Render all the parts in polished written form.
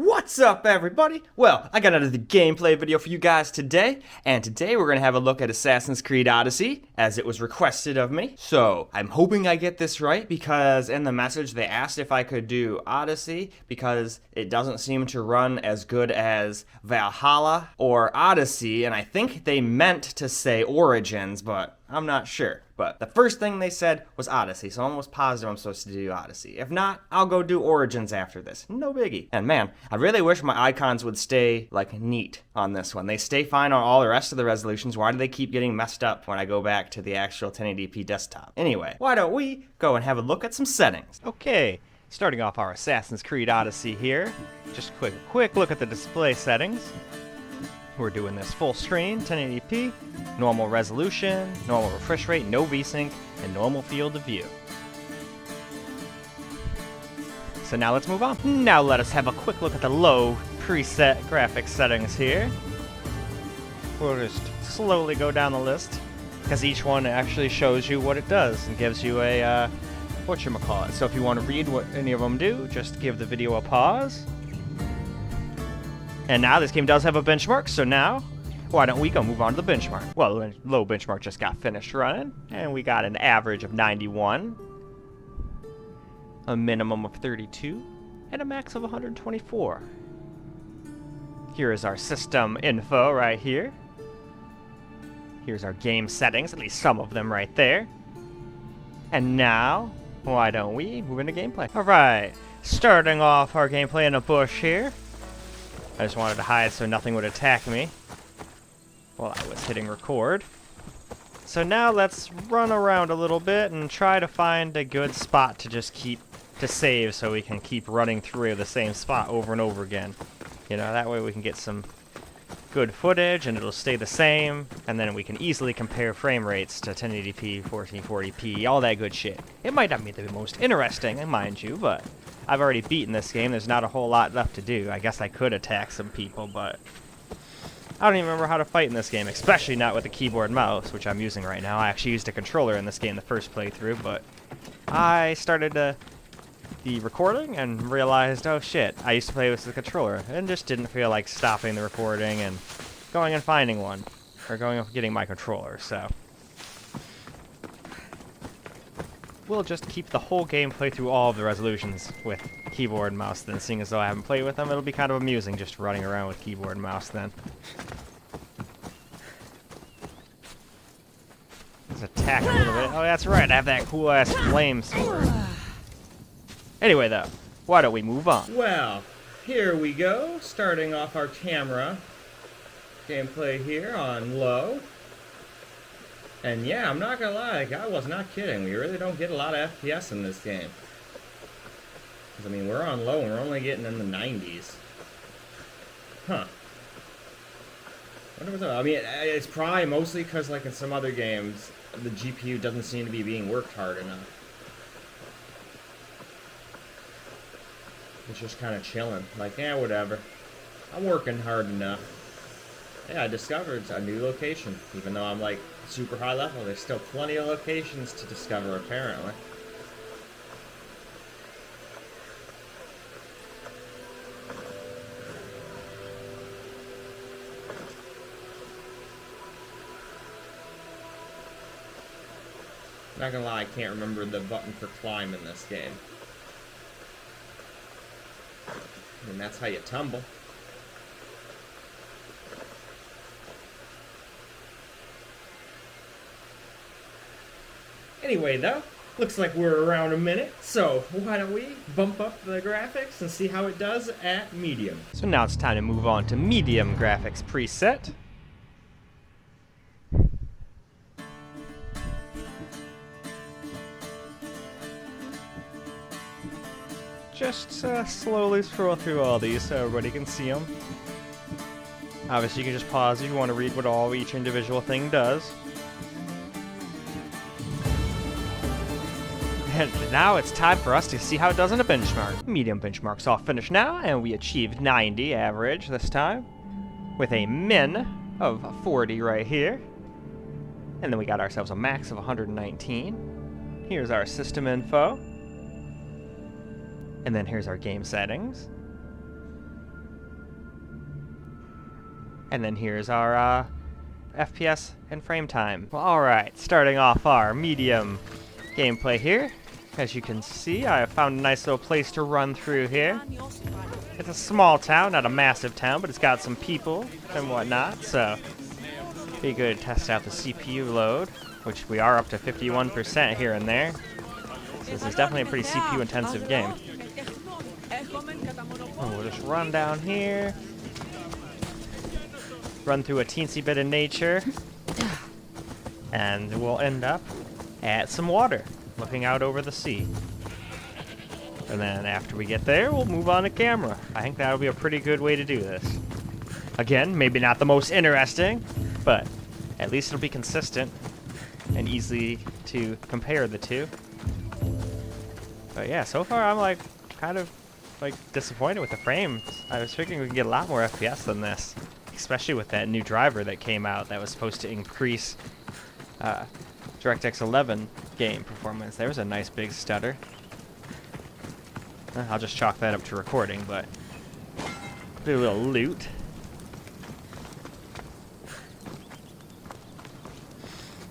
What's up, everybody? Well, I got another gameplay video for you guys today, and today we're going to have a look at Assassin's Creed Odyssey, as it was requested of me. So, I'm hoping I get this right, because in the message they asked if I could do Odyssey, because it doesn't seem to run as good as Valhalla or Odyssey, and I think they meant to say Origins, but I'm not sure. But the first thing they said was Odyssey, so I'm almost positive I'm supposed to do Odyssey. If not, I'll go do Origins after this. No biggie. And man, I really wish my icons would stay, like, neat on this one. They stay fine on all the rest of the resolutions. Why do they keep getting messed up when I go back to the actual 1080p desktop? Anyway, why don't we go and have a look at some settings? Okay, starting off our Assassin's Creed Odyssey here. Just a quick look at the display settings. We're doing this full screen, 1080p, normal resolution, normal refresh rate, no VSync, and normal field of view. So now let's move on. Now let us have a quick look at the low preset graphics settings here. We'll just slowly go down the list, because each one actually shows you what it does and gives you a, whatchamacallit. So if you want to read what any of them do, just give the video a pause. And now this game does have a benchmark, so now, why don't we go move on to the benchmark? Well, the low benchmark just got finished running, and we got an average of 91, a minimum of 32, and a max of 124. Here is our system info right here. Here's our game settings, at least some of them right there. And now, why don't we move into gameplay? Alright, starting off our gameplay in a bush here. I just wanted to hide so nothing would attack me while I was hitting record. So now let's run around a little bit and try to find a good spot to just to save so we can keep running through the same spot over and over again. You know, that way we can get some good footage and it'll stay the same, and then we can easily compare frame rates to 1080p, 1440p, all that good shit. It might not be the most interesting, mind you, but I've already beaten this game. There's not a whole lot left to do. I guess I could attack some people, but I don't even remember how to fight in this game, especially not with the keyboard and mouse, which I'm using right now. I actually used a controller in this game the first playthrough, but I started the recording and realized, oh shit, I used to play with the controller, and just didn't feel like stopping the recording and going and finding one, or going and getting my controller, so we'll just keep the whole game play through all of the resolutions with keyboard and mouse then, seeing as though I haven't played with them. It'll be kind of amusing just running around with keyboard and mouse then. Let's attack a little bit. Oh, that's right, I have that cool-ass flame sword. Anyway, though, why don't we move on? Well, here we go, starting off our camera gameplay here on low. And yeah, I'm not gonna lie, like, I was not kidding. We really don't get a lot of FPS in this game. 'Cause, I mean, we're on low and we're only getting in the 90s. Huh. Wonder what's up. I mean, it's probably mostly because, like, in some other games, the GPU doesn't seem to be being worked hard enough. It's just kind of chilling. Like, yeah, whatever. I'm working hard enough. Yeah, I discovered a new location. Even though I'm, like, super high level, there's still plenty of locations to discover, apparently. Not gonna lie, I can't remember the button for climb in this game. And that's how you tumble. Anyway, though, looks like we're around a minute, so why don't we bump up the graphics and see how it does at medium. So now it's time to move on to medium graphics preset. Just slowly scroll through all these so everybody can see them. Obviously, you can just pause if you want to read what each individual thing does. And now it's time for us to see how it does in a benchmark. Medium benchmark's all finished now, and we achieved 90 average this time, with a min of 40 right here. And then we got ourselves a max of 119. Here's our system info. And then here's our game settings. And then here's our FPS and frame time. Well, alright, starting off our medium gameplay here. As you can see, I have found a nice little place to run through here. It's a small town, not a massive town, but it's got some people and whatnot, so be good to test out the CPU load, which we are up to 51% here and there. So this is definitely a pretty CPU intensive game. And we'll just run down here. Run through a teensy bit of nature. And we'll end up at some water, looking out over the sea. And then after we get there, we'll move on to camera. I think that'll be a pretty good way to do this. Again, maybe not the most interesting, but at least it'll be consistent and easy to compare the two. But yeah, so far I'm like kind of like disappointed with the frames. I was figuring we could get a lot more FPS than this, especially with that new driver that came out that was supposed to increase DirectX 11 game performance. There was a nice big stutter. I'll just chalk that up to recording, but do a little loot.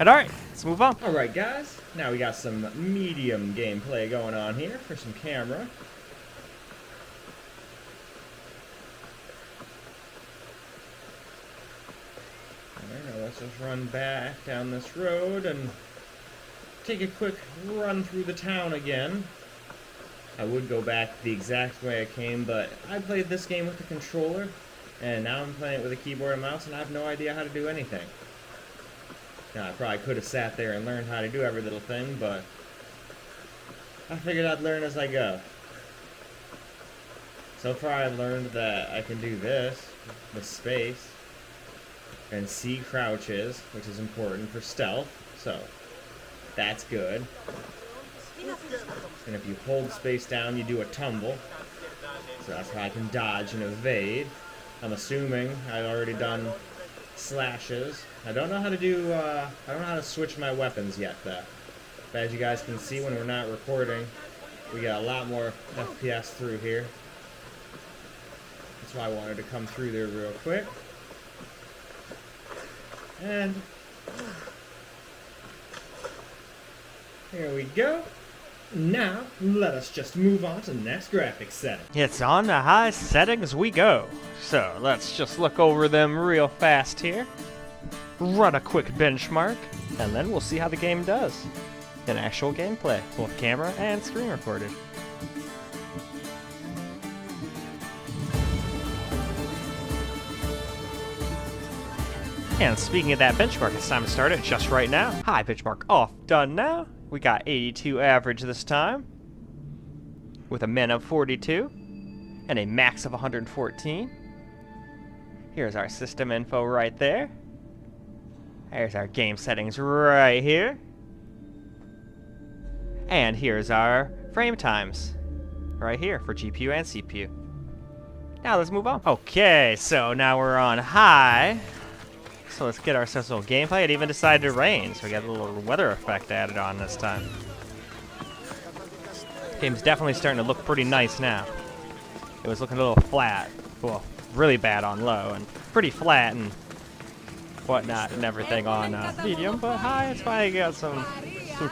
And alright, let's move on. Alright guys, now we got some medium gameplay going on here for some camera. Alright, now let's just run back down this road and take a quick run through the town again. I would go back the exact way I came, but I played this game with a controller, and now I'm playing it with a keyboard and mouse, and I have no idea how to do anything. Now, I probably could have sat there and learned how to do every little thing, but I figured I'd learn as I go. So far, I've learned that I can do this with space, and C crouches, which is important for stealth, so that's good. And if you hold space down, you do a tumble. So that's how I can dodge and evade. I'm assuming I've already done slashes. I don't know how to do, I don't know how to switch my weapons yet, though. But as you guys can see, when we're not recording, we got a lot more FPS through here. That's why I wanted to come through there real quick. And here we go. Now, let us just move on to the next graphics setting. It's on the high settings we go. So let's just look over them real fast here. Run a quick benchmark, and then we'll see how the game does in actual gameplay, both camera and screen recorded. And speaking of that benchmark, it's time to start it just right now. High benchmark off, done now. We got 82 average this time, with a min of 42, and a max of 114. Here's our system info right there. There's our game settings right here. And here's our frame times, right here for GPU and CPU. Now let's move on. Okay, so now we're on high. So let's get ourselves a little gameplay. It even decided to rain, so we got a little weather effect added on this time. Game's definitely starting to look pretty nice now. It was looking a little flat. Well, really bad on low, and pretty flat and whatnot and everything on medium, but high, it's finally got some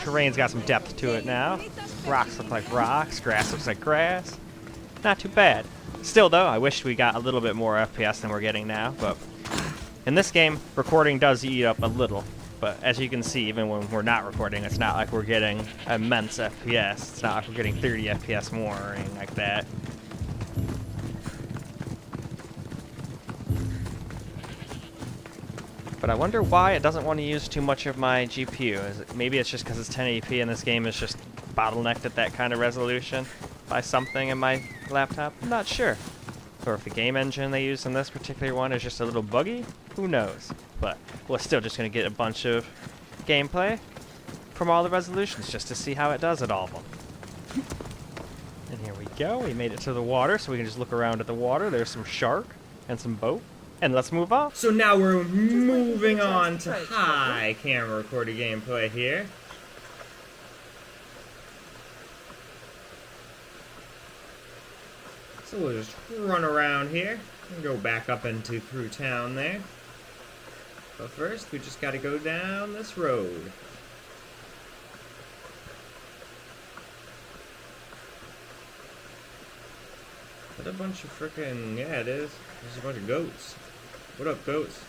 terrain's got some depth to it now. Rocks look like rocks, grass looks like grass. Not too bad. Still though, I wish we got a little bit more FPS than we're getting now, but in this game, recording does eat up a little, but as you can see, even when we're not recording, it's not like we're getting immense FPS. It's not like we're getting 30 FPS more or anything like that. But I wonder why it doesn't want to use too much of my GPU. Maybe it's just because it's 1080p and this game is just bottlenecked at that kind of resolution by something in my laptop? I'm not sure. Or if the game engine they use in this particular one is just a little buggy, who knows? But we're still just going to get a bunch of gameplay from all the resolutions just to see how it does at all of them. And here we go, we made it to the water, so we can just look around at the water. There's some shark and some boat. And let's move on. So now we're moving on to high camera recorded gameplay here. So we'll just run around here Go back up into through town there. But first, we just gotta go down this road. What a bunch of frickin', yeah, it is. There's a bunch of goats. What up, goats?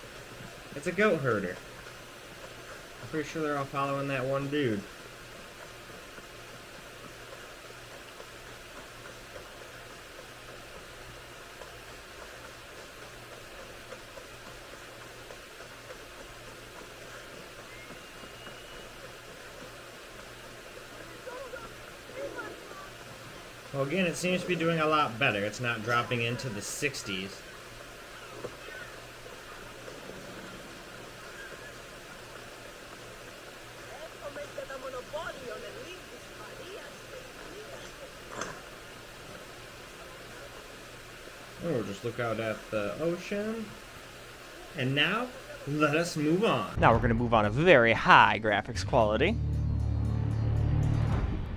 It's a goat herder. I'm pretty sure they're all following that one dude. Well, again, it seems to be doing a lot better. It's not dropping into the 60s. We'll just look out at the ocean. And now, let us move on. Now we're going to move on to very high graphics quality.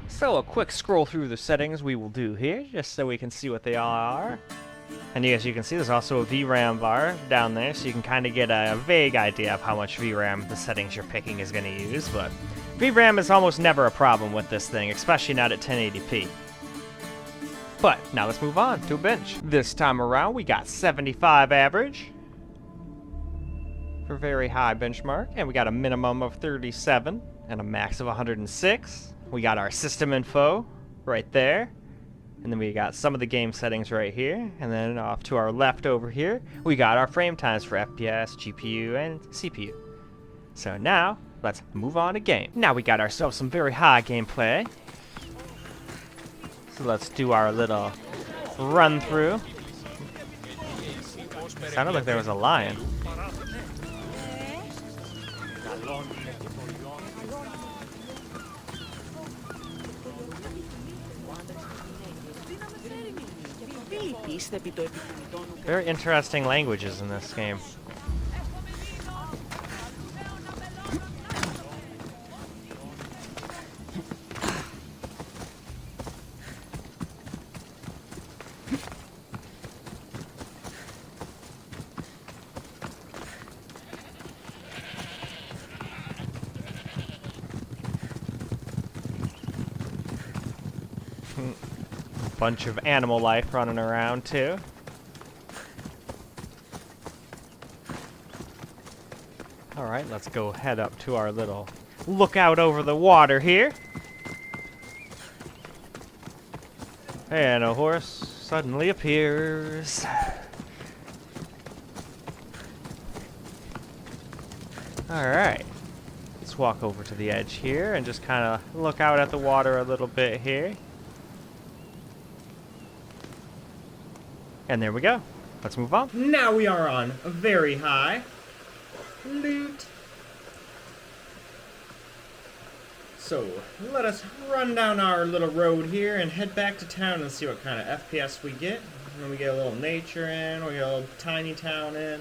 So a quick scroll through the settings we will do here, just so we can see what they all are. And as you can see, there's also a VRAM bar down there, so you can kind of get a vague idea of how much VRAM the settings you're picking is going to use. But VRAM is almost never a problem with this thing, especially not at 1080p. But now let's move on to a bench. This time around, we got 75 average for very high benchmark, and we got a minimum of 37 and a max of 106. We got our system info right there, and then we got some of the game settings right here, and then off to our left over here, we got our frame times for FPS, GPU, and CPU. So now, let's move on to game. Now we got ourselves some very high gameplay. So let's do our little run through. Sounded like there was a lion. Very interesting languages in this game. Bunch of animal life running around too. Alright, let's go head up to our little lookout over the water here. And a horse suddenly appears. Alright. Let's walk over to the edge here and just kind of look out at the water a little bit here. And there we go. Let's move on. Now we are on a very high. Loot. So, let us run down our little road here and head back to town and see what kind of FPS we get. And then we get a little nature in, we get a little tiny town in.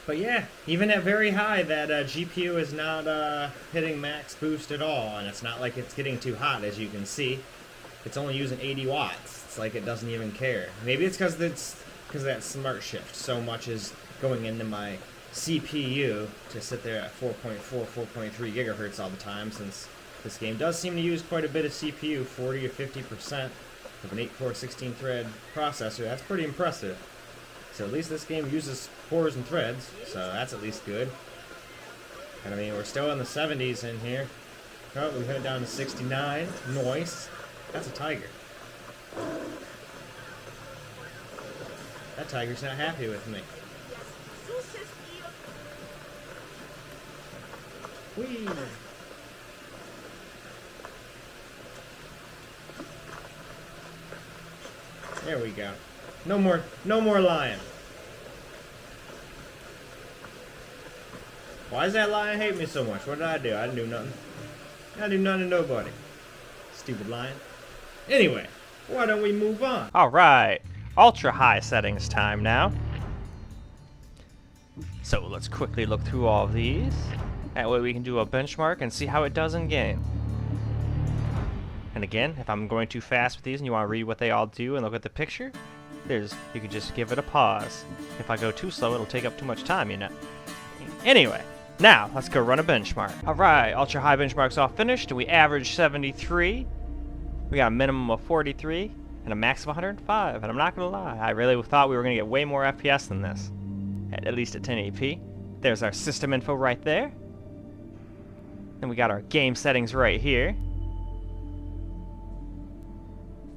But yeah, even at very high, that GPU is not hitting max boost at all, and it's not like it's getting too hot, as you can see. It's only using 80 watts. It's like it doesn't even care. Maybe it's because of that smart shift. So much is going into my CPU to sit there at 4.4, 4.3 gigahertz all the time, since this game does seem to use quite a bit of CPU, 40 to 50% of an 8-core 16-thread processor. That's pretty impressive. So at least this game uses cores and threads, so that's at least good. And I mean, we're still in the 70s in here. Oh, we head down to 69. Nice. That's a tiger. That tiger's not happy with me. Whee! There we go. No more lion. Why does that lion hate me so much? What did I do? I didn't do nothing. I didn't do nothing to nobody. Stupid lion. Anyway, why don't we move on? Alright, ultra high settings time now. So let's quickly look through all of these. That way we can do a benchmark and see how it does in game. And again, if I'm going too fast with these and you want to read what they all do and look at the picture, you can just give it a pause. If I go too slow, it'll take up too much time, you know. Anyway, now let's go run a benchmark. Alright, ultra high benchmark's all finished. We averaged 73. We got a minimum of 43 and a max of 105. And I'm not gonna lie, I really thought we were gonna get way more FPS than this. At least at 1080p. There's our system info right there. Then we got our game settings right here.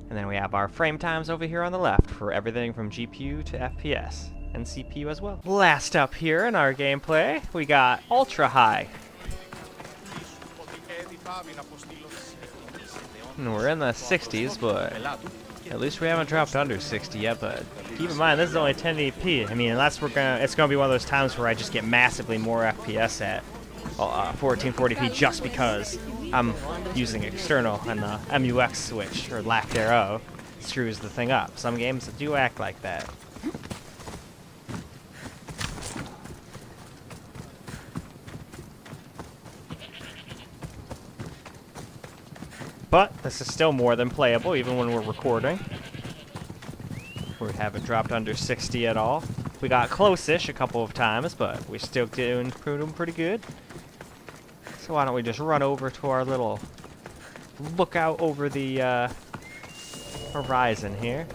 And then we have our frame times over here on the left for everything from GPU to FPS and CPU as well. Last up here in our gameplay, we got ultra high. And we're in the 60s, but at least we haven't dropped under 60 yet. But keep in mind, this is only 1080p. I mean, unless it's gonna be one of those times where I just get massively more FPS at 1440p just because I'm using external and the MUX switch, or lack thereof, screws the thing up. Some games do act like that. But this is still more than playable, even when we're recording. We haven't dropped under 60 at all. We got close-ish a couple of times, but we're still doing pretty good. So why don't we just run over to our little lookout over the horizon here.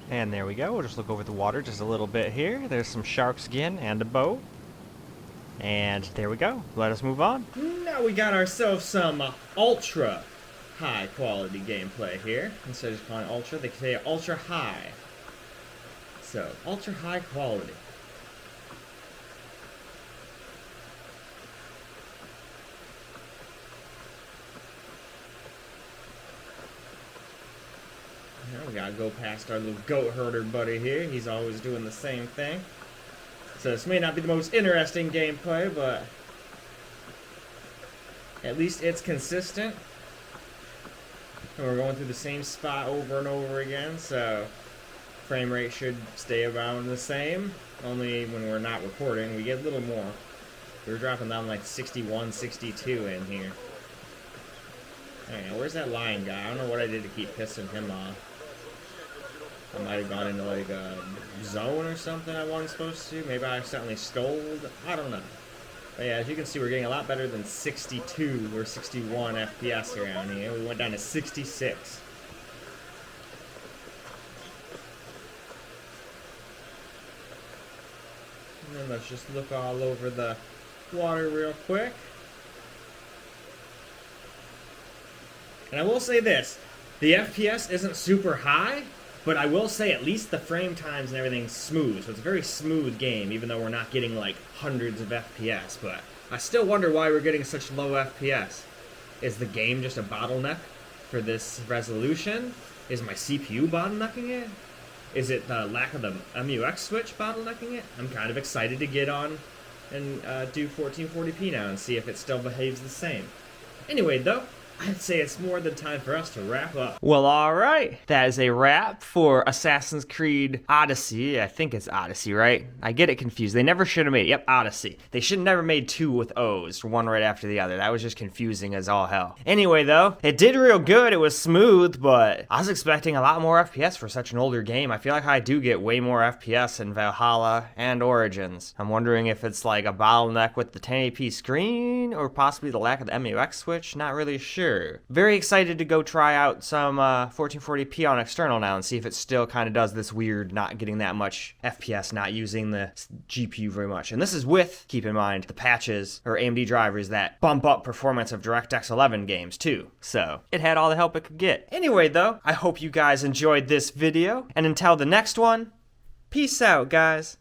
And there we go. We'll just look over the water just a little bit here. There's some sharks again and a boat. And there we go. Let us move on. Now we got ourselves some ultra high quality gameplay here. Instead of just calling it ultra, they can say ultra high. So, ultra high quality. Now we gotta go past our little goat herder buddy here. He's always doing the same thing. So this may not be the most interesting gameplay, but at least it's consistent. And we're going through the same spot over and over again, so frame rate should stay around the same. Only when we're not recording, we get a little more. We're dropping down like 61, 62 in here. Alright, where's that lion guy? I don't know what I did to keep pissing him off. I might have gone into like a zone or something I wasn't supposed to. Maybe I accidentally stole. I don't know. But yeah, as you can see, we're getting a lot better than 62 or 61 FPS around here. We went down to 66. And then let's just look all over the water real quick. And I will say this. The FPS isn't super high. But I will say at least the frame times and everything's smooth. So it's a very smooth game, even though we're not getting like hundreds of FPS. But I still wonder why we're getting such low FPS. Is the game just a bottleneck for this resolution? Is my CPU bottlenecking it? Is it the lack of the MUX switch bottlenecking it? I'm kind of excited to get on and do 1440p now and see if it still behaves the same. Anyway, though, I'd say it's more than time for us to wrap up. Well, alright. That is a wrap for Assassin's Creed Odyssey. I think it's Odyssey, right? I get it confused. They never should have made it. Yep, Odyssey. They should have never made two with O's, one right after the other. That was just confusing as all hell. Anyway, though, it did real good. It was smooth, but I was expecting a lot more FPS for such an older game. I feel like I do get way more FPS in Valhalla and Origins. I'm wondering if it's like a bottleneck with the 1080p screen or possibly the lack of the MUX switch. Not really sure. Very excited to go try out some 1440p on external now and see if it still kind of does this weird not getting that much FPS, not using the GPU very much. And this is with, keep in mind, the patches or AMD drivers that bump up performance of DirectX 11 games too. So it had all the help it could get. Anyway though, I hope you guys enjoyed this video, and until the next one, peace out guys.